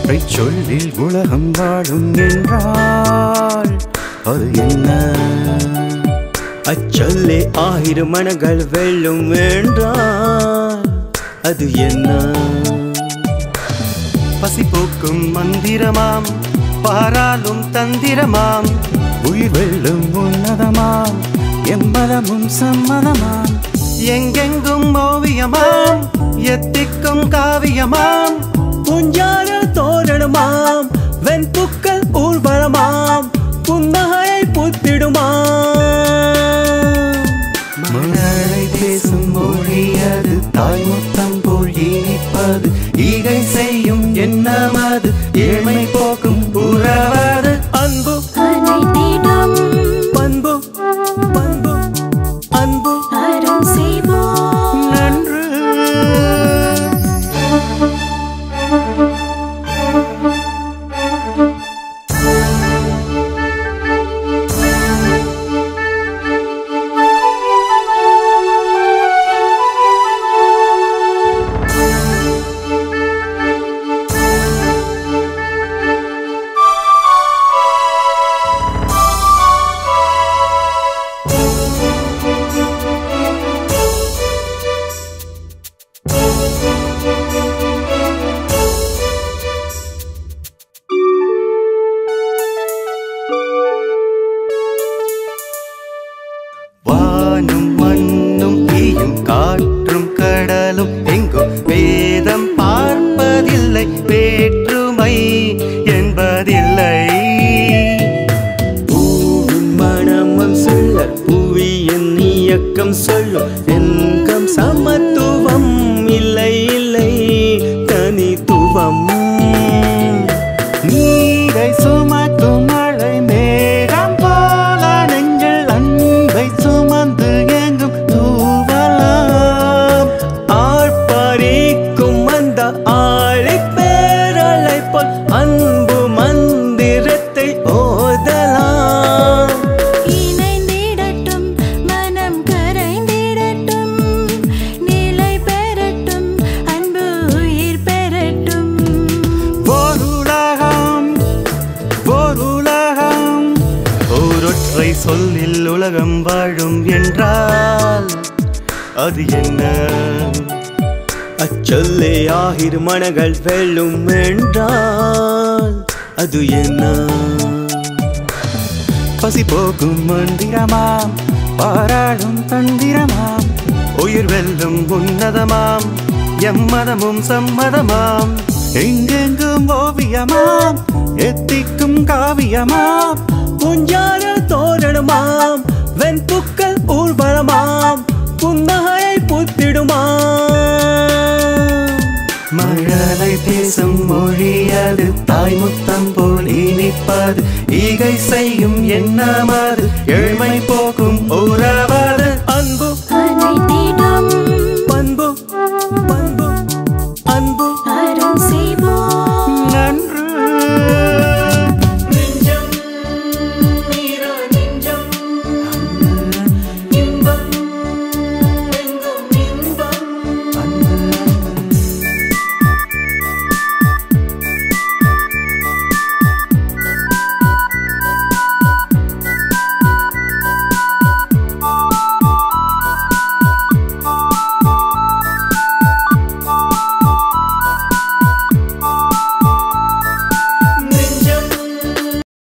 ஒற்றை சொல்லில் உலகம் வாழும் என்றால் அது என்ன? அச்சொல்லே ஆயிரம் மனங்கள் வெல்லும் என்றால் அது என்ன? பசி போக்கும் மந்திரமாம், பாராலும் தந்திரமாம், உயிர் வெல்லும் உன்னதமாம், எம்மதமும் சம்மதமாம், எங்கெங்கும் ஓவியமாம், எத்திக்கும் காவியமாம், பூஞ்சார தோரணமாம், வெண்புக்கள் ஊர்வலமாம், புன்னகையை புத்திடுமாம். மழலை பேசும் மொழி அது, தாய் முத்தம் போல் இனிப்பது, ஈகை செய்யும் எண்ணமது, ஏழ்மை போக்கும் உறவது, அன்பு அனைத்திடம் பண்பு பண்பு அன்பு அறம் செய்வோம். நன்று. வானும் மண்ணும் தீயும் காற்றும் கடலும் எங்கும் வேதம் பார்ப்பதில்லை, வேற்றுமை என்பதில்லை. பூவும் மனமும் சொல்ல புவியின் இயக்கம் சொல்லும், எங்கும் சமத்துவம் இல்லை இல்லை தனித்துவம். நீரை சுமக்கும் மழை மேகம் போல நெஞ்சில் அன்பை சுமந்து எங்கும் தூவலாம். ஆர்ப்பரிக்கும் அந்த ஆழி பேரலை போல் அன்பு மந்திரத்தை ஓதலாம். இணைந்திடட்டும் மனம் கரைந்திடட்டும், நிலை பெறட்டும் அன்பு உயிர் பெறட்டும். ஓருலகம் ஓருலகம், ஓரொற்றை சொல்லில் உலகம் வாழும் என்றால் அது என்ன? அச்சொல்லே ஆயிரம் மனங்கள் வெல்லும் என்றால் அது என்ன? பசி போக்கும் மந்திரமாம், பாராளும் தந்திரமாம், உயிர் வெல்லும் உன்னதமாம், எம்மதமும் சம்மதமாம், எங்கெங்கும் ஓவியமாம், எத்திக்கும் காவியமாம், பூஞ்சார தோரணமாம், வெண்புக்கள் ஊர்வலமாம், புன்னகையை புத்திடுமாம். மழலை பேசும் மொழி அது, தாய் முத்தம் போல் இனிப்பது, ஈகை செய்யும் எண்ணமது, ஏழ்மை போக்கும் உறவது, அன்பு அனைத்திடம் பண்பு